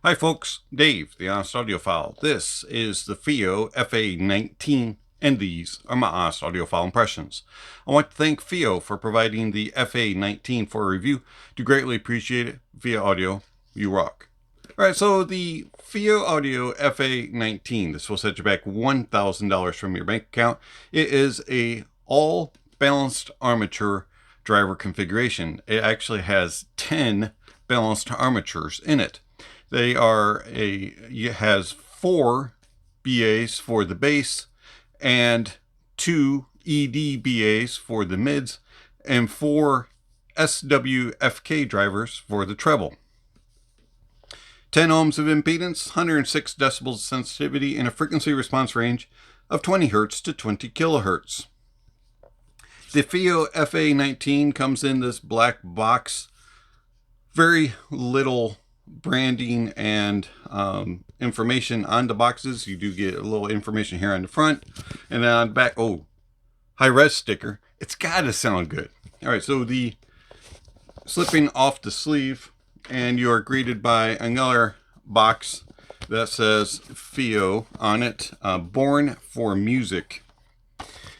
Hi folks, Dave, the Honest Audiophile. This is the Fiio FA19, and these are my Honest Audiophile impressions. I want to thank Fiio for providing the FA19 for a review. Do greatly appreciate it. Fiio Audio, you rock. Alright, so the Fiio Audio FA19, this will set you back $1,000 from your bank account. It is a all balanced armature driver configuration. It actually has 10 balanced armatures in it. It has 4 BAs for the bass and 2 ED BAs for the mids and 4 SWFK drivers for the treble. 10 ohms of impedance, 106 decibels sensitivity, and a frequency response range of 20 Hz to 20 kHz. The Fiio FA19 comes in this black box. Very little branding and information on the boxes. You do get a little information here on the front, and then on the back, high res sticker. It's gotta sound good. All right, so the slipping off the sleeve, and you are greeted by another box that says Fiio on it, born for music.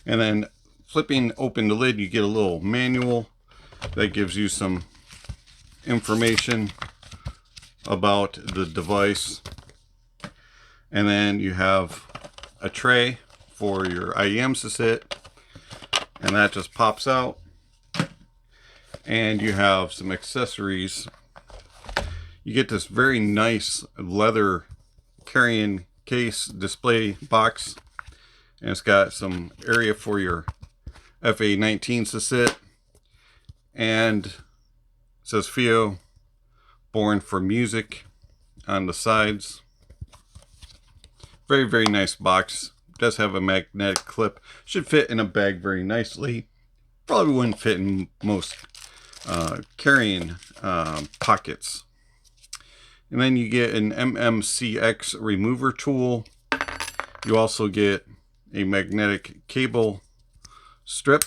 And then flipping open the lid, you get a little manual that gives you some information about the device. And then you have a tray for your IEMs to sit, and that just pops out. And you have some accessories. You get this very nice leather carrying case display box, and it's got some area for your FA19s to sit, and it says Fiio born for music on the sides. Very, very nice box. It does have a magnetic clip. Should fit in a bag very nicely. Probably wouldn't fit in most carrying pockets. And then you get an MMCX remover tool. You also get a magnetic cable strip.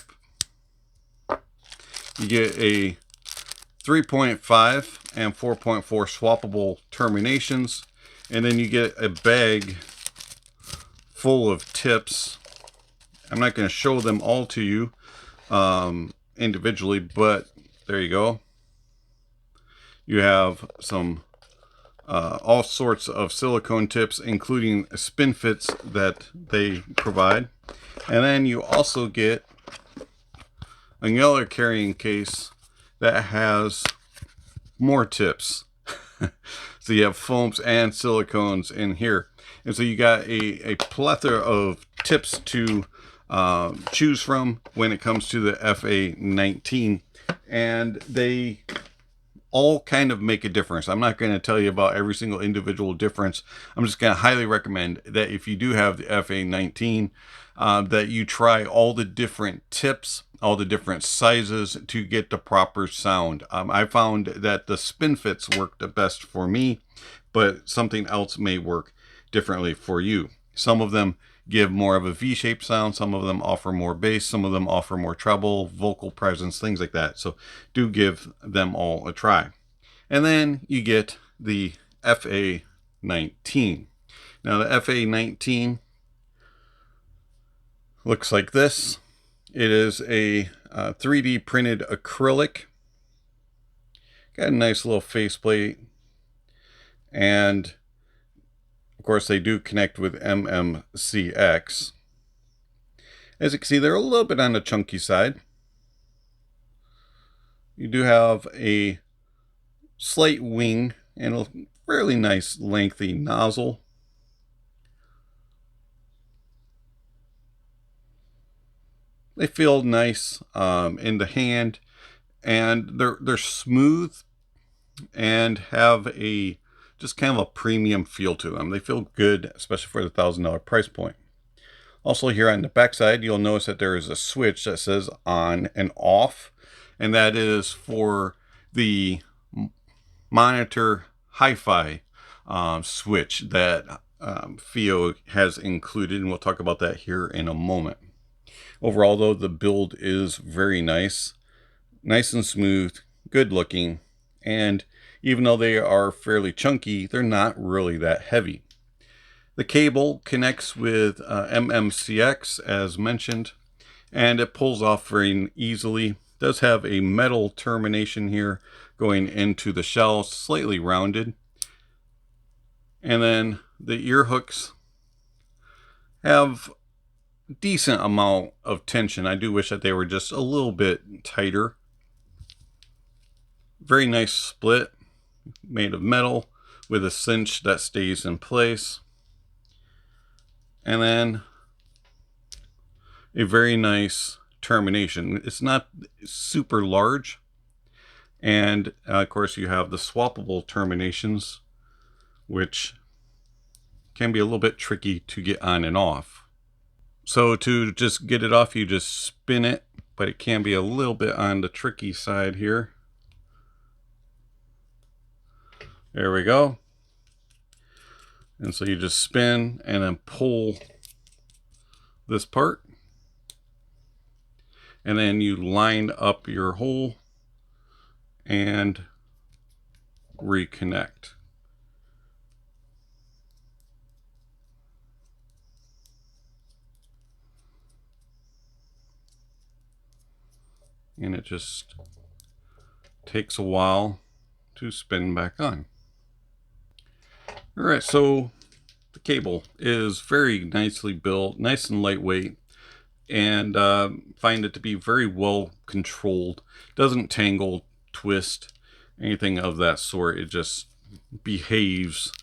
You get a 3.5 and 4.4 swappable terminations, and then you get a bag full of tips. I'm not going to show them all to you individually, but there you go. You have some all sorts of silicone tips, including spin fits that they provide. And then you also get another carrying case that has more tips. So you have foams and silicones in here, and so you got a plethora of tips to choose from when it comes to the FA19, and they all kind of make a difference. I'm not going to tell you about every single individual difference. I'm just going to highly recommend that if you do have the FA19, that you try all the different tips, all the different sizes to get the proper sound. I found that the spin fits work the best for me, but something else may work differently for you. Some of them give more of a V-shaped sound, some of them offer more bass, some of them offer more treble, vocal presence, things like that. So do give them all a try. And then you get the FA19. Now the FA19 looks like this. It is a 3D printed acrylic. Got a nice little faceplate, and of course they do connect with MMCX. As you can see, they're a little bit on the chunky side. You do have a slight wing and a fairly nice lengthy nozzle. They feel nice in the hand, and they're smooth and have a just kind of a premium feel to them. They feel good, especially for the $1,000 price point. Also here on the back side, you'll notice that there is a switch that says on and off, and that is for the monitor hi-fi switch that Fiio has included, and we'll talk about that here in a moment. Overall, though, the build is very nice and smooth, good looking, and Even though they are fairly chunky, they're not really that heavy. The cable connects with MMCX as mentioned, and it pulls off very easily. It does have a metal termination here going into the shell, slightly rounded. And then the ear hooks have decent amount of tension. I do wish that they were just a little bit tighter. Very nice split, made of metal with a cinch that stays in place. And then a very nice termination. It's not super large. And of course you have the swappable terminations, which can be a little bit tricky to get on and off. So to just get it off, you just spin it, but it can be a little bit on the tricky side here. There we go. And so you just spin and then pull this part. And then you line up your hole and reconnect. And it just takes a while to spin back on. All right, so the cable is very nicely built, nice and lightweight, and find it to be very well controlled. Doesn't tangle, twist, anything of that sort. It just behaves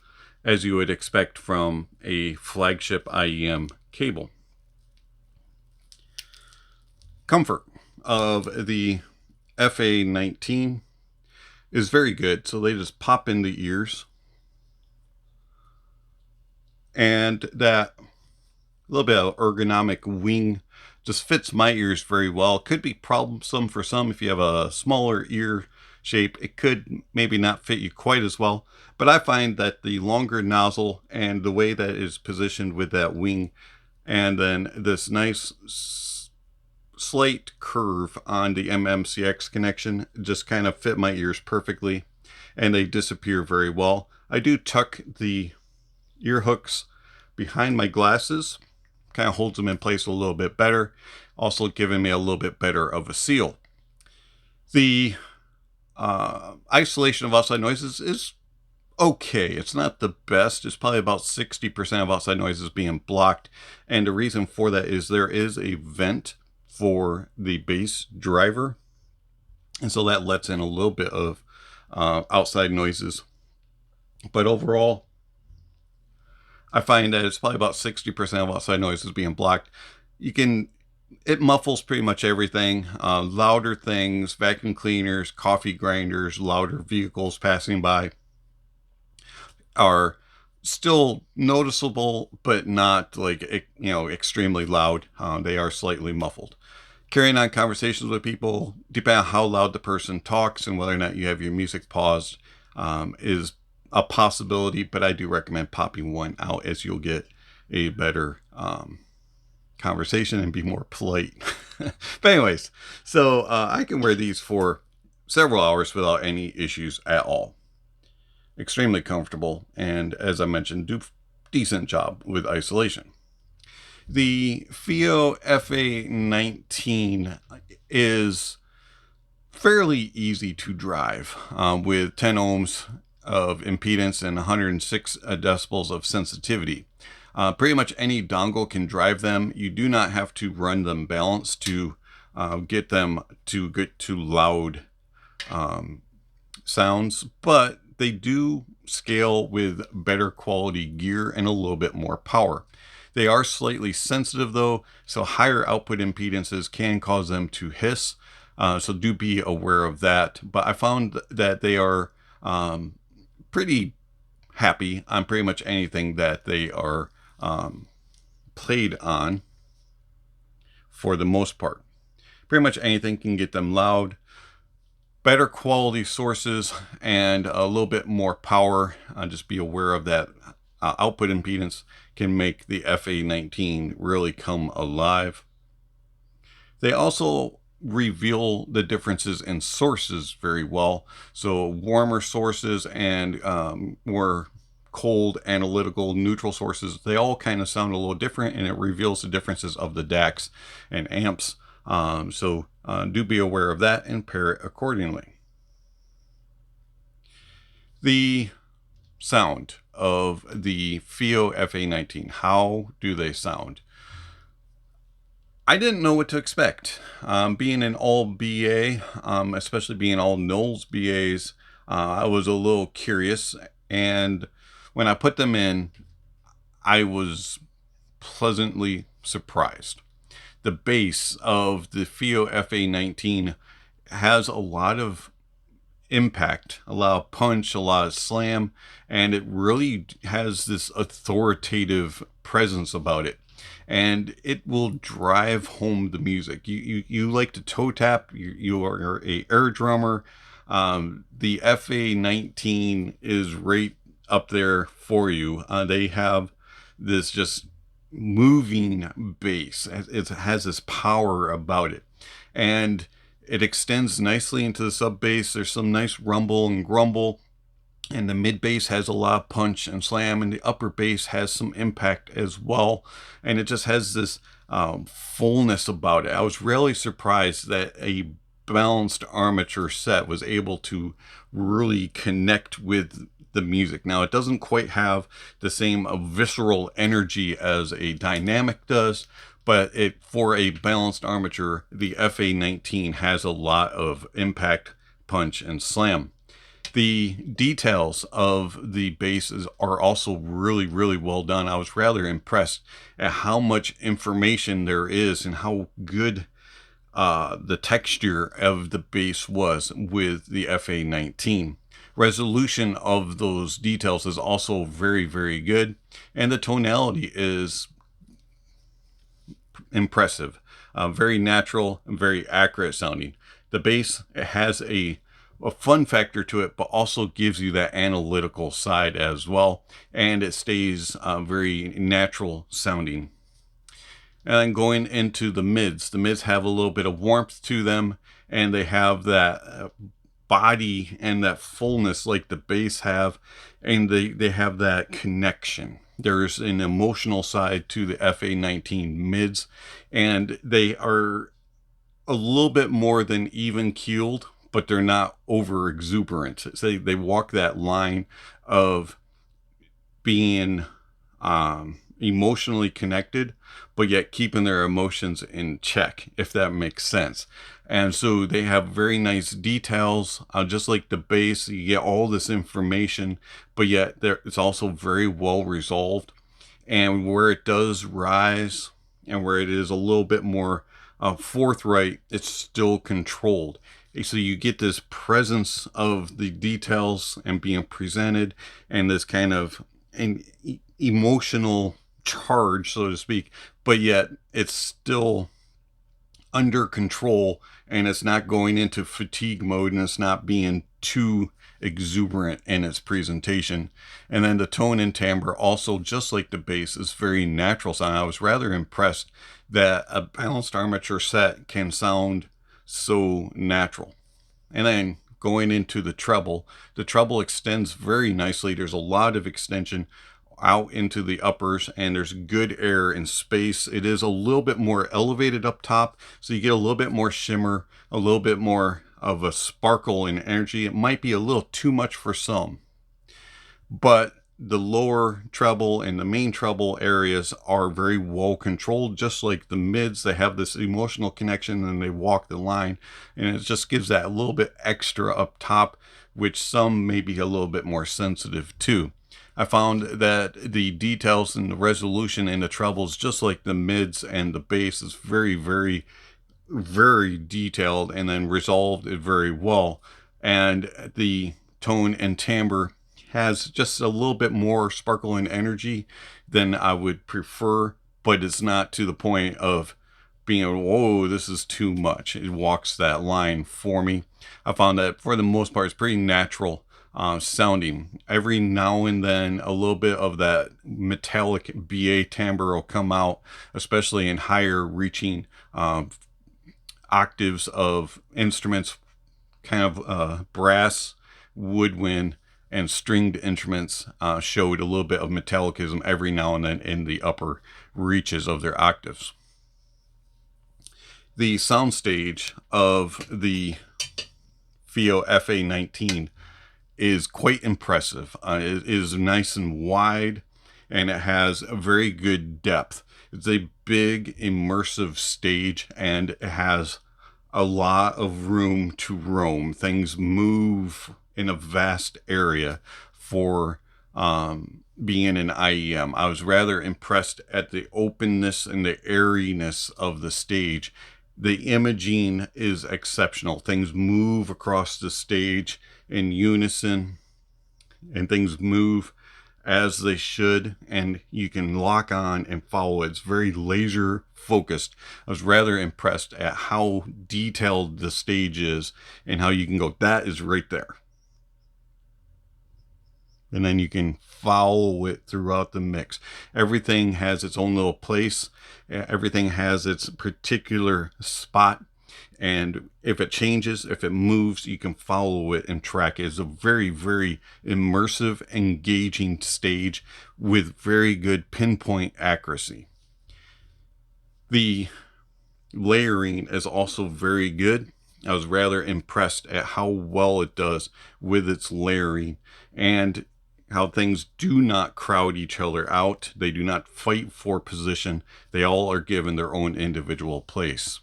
as you would expect from a flagship IEM cable. Comfort of the FA19 is very good. So they just pop in the ears. And that little bit of ergonomic wing just fits my ears very well. Could be troublesome for some if you have a smaller ear shape. It could maybe not fit you quite as well. But I find that the longer nozzle and the way that it is positioned with that wing, and then this nice slight curve on the MMCX connection, just kind of fit my ears perfectly, and they disappear very well. I do tuck the ear hooks behind my glasses, kind of holds them in place a little bit better, also giving me a little bit better of a seal. The isolation of outside noises is okay. It's not the best. It's probably about 60% of outside noises being blocked, and the reason for that is there is a vent for the bass driver, and so that lets in a little bit of outside noises. But overall, I find that it's probably about 60% of outside noises being blocked. It muffles pretty much everything. Louder things, vacuum cleaners, coffee grinders, louder vehicles passing by are still noticeable, but not like, extremely loud. They are slightly muffled. Carrying on conversations with people, depending on how loud the person talks and whether or not you have your music paused, is a possibility, but I do recommend popping one out as you'll get a better conversation and be more polite. But anyways, so I can wear these for several hours without any issues at all. Extremely comfortable, and as I mentioned, do a decent job with isolation. The Fiio FA19 is fairly easy to drive with 10 ohms of impedance and 106 decibels of sensitivity. Pretty much any dongle can drive them. You do not have to run them balanced to get them to get to loud sounds, but they do scale with better quality gear and a little bit more power. They are slightly sensitive though, so higher output impedances can cause them to hiss. So do be aware of that. But I found that they are pretty happy on pretty much anything that they are played on for the most part. Pretty much anything can get them loud. Better quality sources and a little bit more power. Just be aware of that. Output impedance can make the FA19 really come alive. They also reveal the differences in sources very well. So warmer sources and more cold, analytical, neutral sources, they all kind of sound a little different, and it reveals the differences of the DACs and amps. So do be aware of that and pair it accordingly. The sound of the Fiio FA19, how do they sound? I didn't know what to expect. Being an all BA, especially being all Knowles BAs, I was a little curious, and when I put them in, I was pleasantly surprised. The bass of the Fiio FA19 has a lot of impact, a lot of punch, a lot of slam, and it really has this authoritative presence about it. And it will drive home the music. You like to toe tap. You are a air drummer. The FA19 is right up there for you. They have this just moving bass. It has this power about it, and it extends nicely into the sub bass. There's some nice rumble and grumble, and the mid bass has a lot of punch and slam, and the upper bass has some impact as well, and it just has this fullness about it. I was really surprised that a balanced armature set was able to really connect with the music. Now, it doesn't quite have the same visceral energy as a dynamic does, but for a balanced armature, the FA19 has a lot of impact, punch, and slam. The details of the basses are also really, really well done. I was rather impressed at how much information there is and how good the texture of the bass was with the FA19. Resolution of those details is also very, very good, and the tonality is impressive, very natural and very accurate sounding. The bass has a fun factor to it, but also gives you that analytical side as well, and it stays very natural sounding. And then going into the mids have a little bit of warmth to them, and they have that body and that fullness like the bass have, and they have that connection. There's an emotional side to the FA19 mids, and they are a little bit more than even keeled, but they're not over exuberant. So they walk that line of being emotionally connected, but yet keeping their emotions in check, if that makes sense. And so they have very nice details, just like the bass. You get all this information, but yet it's also very well resolved. And where it does rise and where it is a little bit more forthright, it's still controlled. So you get this presence of the details and being presented, and this kind of an emotional charge, so to speak, but yet it's still under control, and it's not going into fatigue mode, and it's not being too exuberant in its presentation. And then the tone and timbre also, just like the bass, is very natural sound. I was rather impressed that a balanced armature set can sound so natural. And then going into the treble extends very nicely. There's a lot of extension out into the uppers, and there's good air and space. It is a little bit more elevated up top, so you get a little bit more shimmer, a little bit more of a sparkle and energy. It might be a little too much for some, but the lower treble and the main treble areas are very well controlled, just like the mids. They have this emotional connection, and they walk the line, and it just gives that a little bit extra up top, which some may be a little bit more sensitive to. I found that the details and the resolution in the trebles, just like the mids and the bass, is very, very, very detailed, and then resolved it very well. And the tone and timbre has just a little bit more sparkle and energy than I would prefer, but it's not to the point of being, whoa, this is too much. It walks that line for me. I found that for the most part, it's pretty natural sounding. Every now and then a little bit of that metallic BA timbre will come out, especially in higher reaching octaves of instruments, kind of brass, woodwind, and stringed instruments showed a little bit of metallicism every now and then in the upper reaches of their octaves. The soundstage of the Fiio FA19 is quite impressive. It is nice and wide, and it has a very good depth. It's a big immersive stage, and it has a lot of room to roam. Things move in a vast area for being an IEM. I was rather impressed at the openness and the airiness of the stage. The imaging is exceptional. Things move across the stage in unison, and things move as they should, and you can lock on and follow. It's very laser focused. I was rather impressed at how detailed the stage is and how you can go, that is right there. And then you can follow it throughout the mix. Everything has its own little place. Everything has its particular spot. And if it changes, if it moves, you can follow it and track it. It's a very, very immersive, engaging stage with very good pinpoint accuracy. The layering is also very good. I was rather impressed at how well it does with its layering, and how things do not crowd each other out. They do not fight for position. They all are given their own individual place.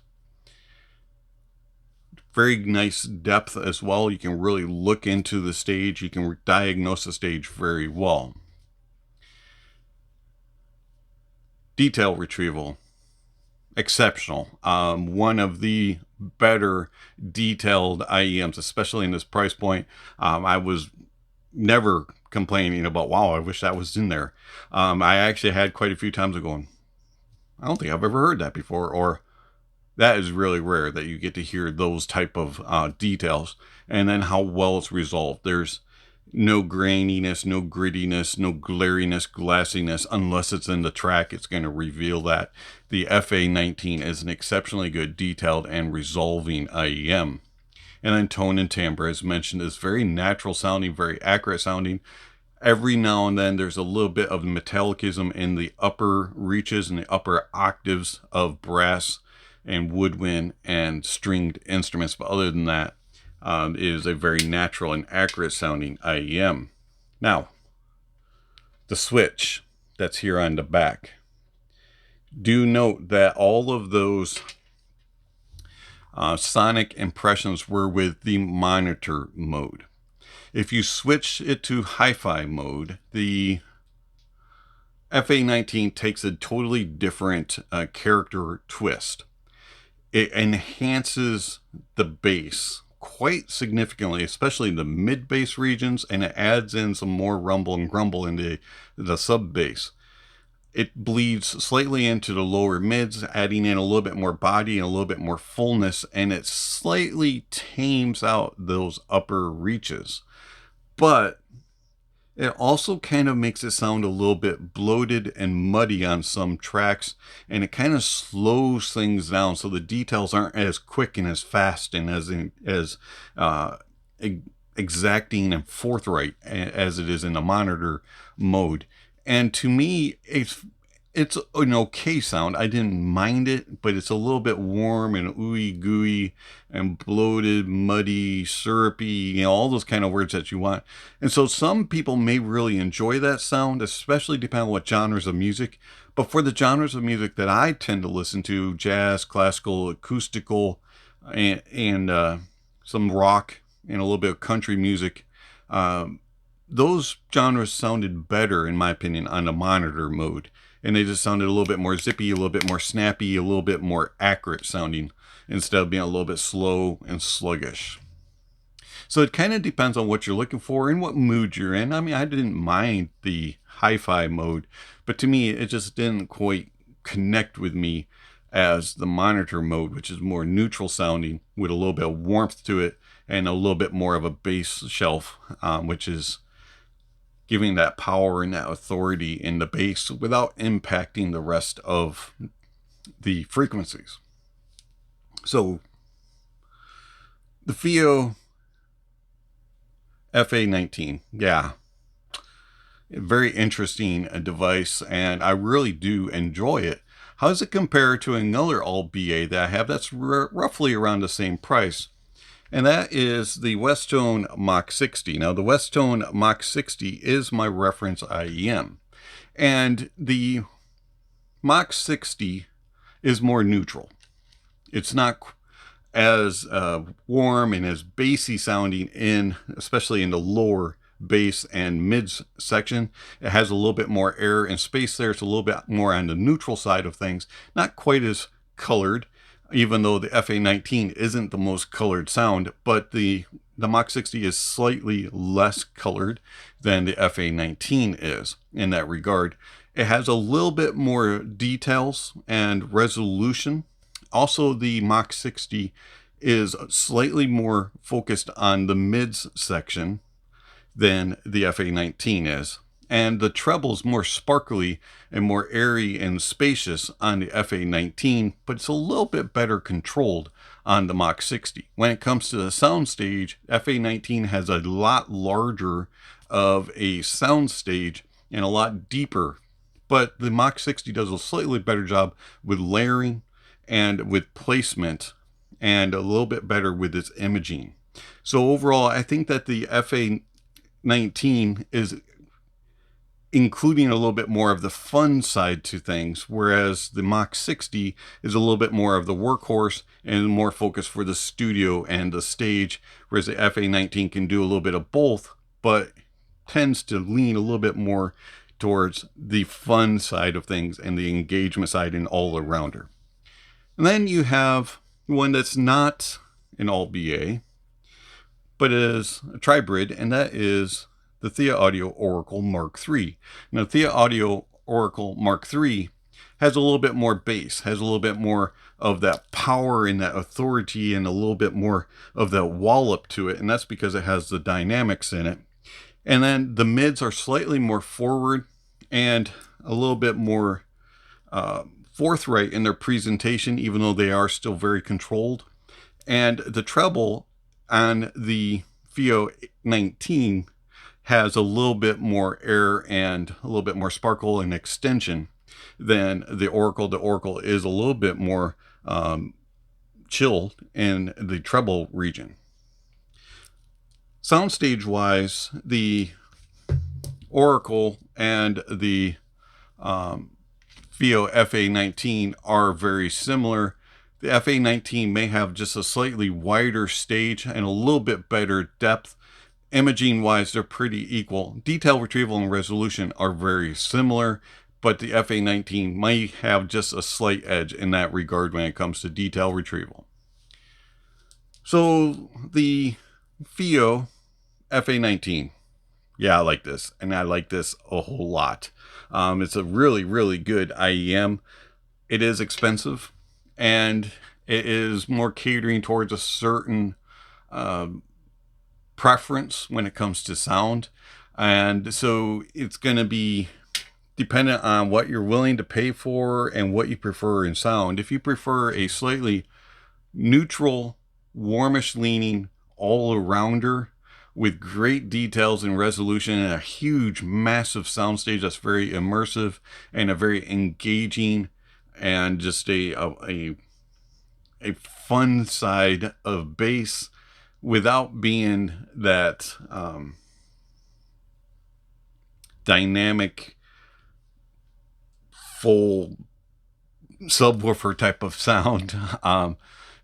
Very nice depth as well. You can really look into the stage. You can diagnose the stage very well. Detail retrieval, exceptional. One of the better detailed IEMs, especially in this price point. I was never complaining about, wow, I wish that was in there. I actually had quite a few times of going, I don't think I've ever heard that before, or that is really rare that you get to hear those type of details. And then how well it's resolved. There's no graininess, no grittiness, no glariness, glassiness. Unless it's in the track, it's going to reveal that. The FA19 is an exceptionally good detailed and resolving IEM. And then tone and timbre, as mentioned, is very natural sounding, very accurate sounding. Every now and then there's a little bit of metallicism in the upper reaches and the upper octaves of brass and woodwind and stringed instruments, but other than that, it is a very natural and accurate sounding IEM. Now, the switch that's here on the back. Do note that all of those sonic impressions were with the monitor mode. If you switch it to hi-fi mode, the FA19 takes a totally different character twist. It enhances the bass quite significantly, especially the mid bass regions, and it adds in some more rumble and grumble in the sub bass. It bleeds slightly into the lower mids, adding in a little bit more body and a little bit more fullness, and it slightly tames out those upper reaches. But it also kind of makes it sound a little bit bloated and muddy on some tracks, and it kind of slows things down so the details aren't as quick and as fast and as exacting and forthright as it is in the monitor mode. And to me, it's an okay sound. I didn't mind it, but it's a little bit warm and ooey gooey and bloated, muddy, syrupy, you know, all those kind of words that you want. And so some people may really enjoy that sound, especially depending on what genres of music. But for the genres of music that I tend to listen to, jazz, classical, acoustical, and some rock and a little bit of country music, those genres sounded better, in my opinion, on the monitor mode. And they just sounded a little bit more zippy, a little bit more snappy, a little bit more accurate sounding, instead of being a little bit slow and sluggish. So it kind of depends on what you're looking for and what mood you're in. I mean, I didn't mind the hi-fi mode, but to me, it just didn't quite connect with me as the monitor mode, which is more neutral sounding with a little bit of warmth to it and a little bit more of a bass shelf, which is giving that power and that authority in the bass without impacting the rest of the frequencies. So The Fiio FA19, yeah, very interesting device, and I really do enjoy it. How does it compare to another alt BA that I have that's roughly around the same price? And that is the Westone Mach 60. Now, the Westone Mach 60 is my reference IEM, and the Mach 60 is more neutral. It's not as warm and as bassy sounding especially in the lower bass and mids section. It has a little bit more air and space there. It's a little bit more on the neutral side of things. Not quite as colored, even though the FA19 isn't the most colored sound, but the Mach 60 is slightly less colored than the FA19 is in that regard. It has a little bit more details and resolution. Also, the Mach 60 is slightly more focused on the mids section than the FA19 is. And the treble is more sparkly and more airy and spacious on the FA19, but it's a little bit better controlled on the Mach 60. When it comes to the soundstage, FA19 has a lot larger of a soundstage and a lot deeper, but the Mach 60 does a slightly better job with layering and with placement, and a little bit better with its imaging. So overall, I think that the FA19 is including a little bit more of the fun side to things, whereas the Mach 60 is a little bit more of the workhorse and more focused for the studio and the stage, whereas the FA19 can do a little bit of both, but tends to lean a little bit more towards the fun side of things and the engagement side and all-arounder. And then you have one that's not an alt BA, but is a tribrid, and that is the ThieAudio Oracle Mark III. Now, ThieAudio Oracle Mark III has a little bit more bass, has a little bit more of that power and that authority, and a little bit more of that wallop to it, and that's because it has the dynamics in it. And then the mids are slightly more forward and a little bit more forthright in their presentation, even though they are still very controlled. And the treble on the Fiio 19 has a little bit more air and a little bit more sparkle and extension than the Oracle. The Oracle is a little bit more chilled in the treble region. Soundstage wise, the Oracle and the Fiio FA19 are very similar. The FA19 may have just a slightly wider stage and a little bit better depth. Imaging wise, they're pretty equal. Detail retrieval and resolution are very similar, but the FA19 might have just a slight edge in that regard when it comes to detail retrieval. So the Fiio FA19, yeah, I like this, and I like this a whole lot. It's a really, really good IEM. It is expensive, and it is more catering towards a certain preference when it comes to sound. And so it's going to be dependent on what you're willing to pay for and what you prefer in sound. If you prefer a slightly neutral, warmish leaning all-arounder with great details and resolution and a huge, massive soundstage that's very immersive and a very engaging and just a fun side of bass without being that dynamic, full subwoofer type of sound.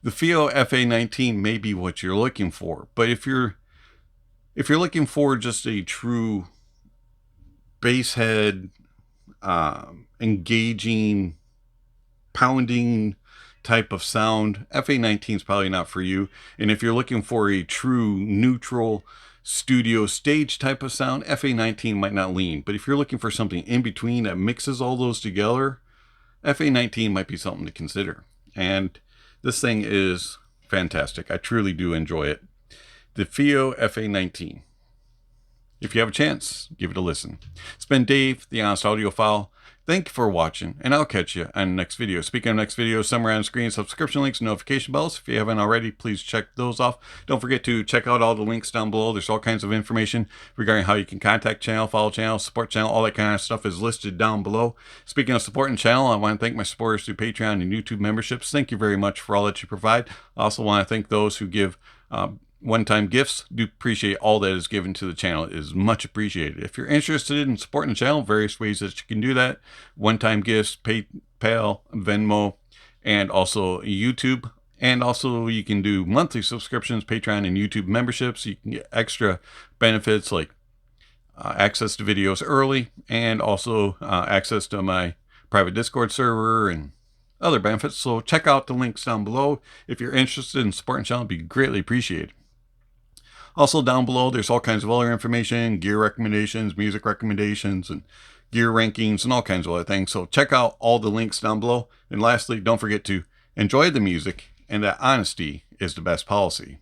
The Fiio FA19 may be what you're looking for, but if you're looking for just a true bass head, engaging, pounding type of sound, FA19 is probably not for you. And if you're looking for a true neutral studio stage type of sound, FA19 might not lean. But if you're looking for something in between that mixes all those together, FA19 might be something to consider. And this thing is fantastic. I truly do enjoy it. The Fiio FA19. If you have a chance, give it a listen. It's been Dave, the Honest Audiophile. Thank you for watching, and I'll catch you on the next video. Speaking of next video, somewhere on the screen, subscription links, notification bells. If you haven't already, please check those off. Don't forget to check out all the links down below. There's all kinds of information regarding how you can contact channel, follow channel, support channel, all that kind of stuff is listed down below. Speaking of supporting channel, I want to thank my supporters through Patreon and YouTube memberships. Thank you very much for all that you provide. I also want to thank those who give one-time gifts. Do appreciate all that is given to the channel. It is much appreciated. If you're interested in supporting the channel, various ways that you can do that: one-time gifts, PayPal, Venmo, and also YouTube. And also you can do monthly subscriptions, Patreon and YouTube memberships. You can get extra benefits like access to videos early, and also access to my private Discord server and other benefits. So check out the links down below. If you're interested in supporting the channel, it'd be greatly appreciated. Also down below, there's all kinds of other information, gear recommendations, music recommendations, and gear rankings, and all kinds of other things. So check out all the links down below. And lastly, don't forget to enjoy the music, and that honesty is the best policy.